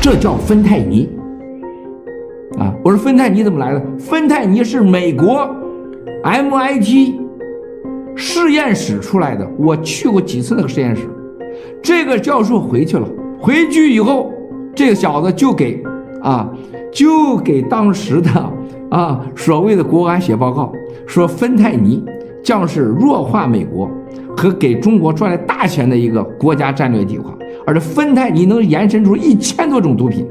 这叫芬太尼。啊，我说芬太尼怎么来的？芬太尼是美国 MIT 实验室出来的，我去过几次那个实验室。这个教授回去了，回去以后，这个小子就给当时的所谓的国安写报告，说芬太尼将是弱化美国和给中国赚来大钱的一个国家战略计划，而且芬太尼能延伸出1000多种毒品。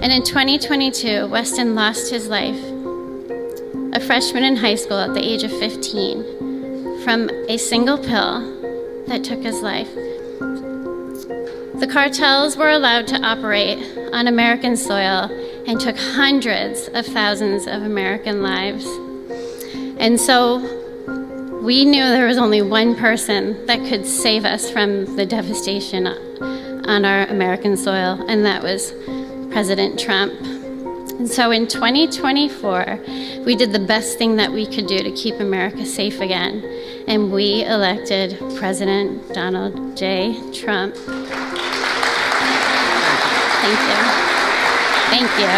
And in 2022, Weston lost his life, a freshman in high school at the age of 15, from a single pill that took his life. The cartels were allowed to operate on American soil and took hundreds of thousands of American lives. And so we knew there was only one person that could save us from the devastation on our American soil, and that was President Trump. And so in 2024, we did the best thing that we could do to keep America safe again, and we elected President Donald J. Trump. Thank you. Thank you.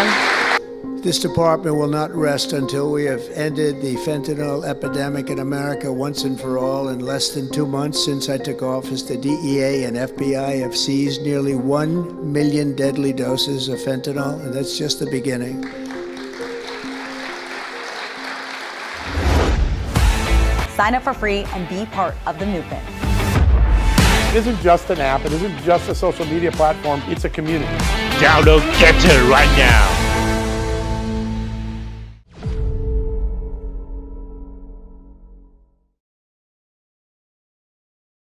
This department will not rest until we have ended the fentanyl epidemic in America once and for all. In less than 2 months since I took office, the DEA and FBI have seized nearly 1 million deadly doses of fentanyl, and that's just the beginning. Sign up for free and be part of the movement. It isn't just an app. It isn't just a social media platform. It's a community. Download Get It right now.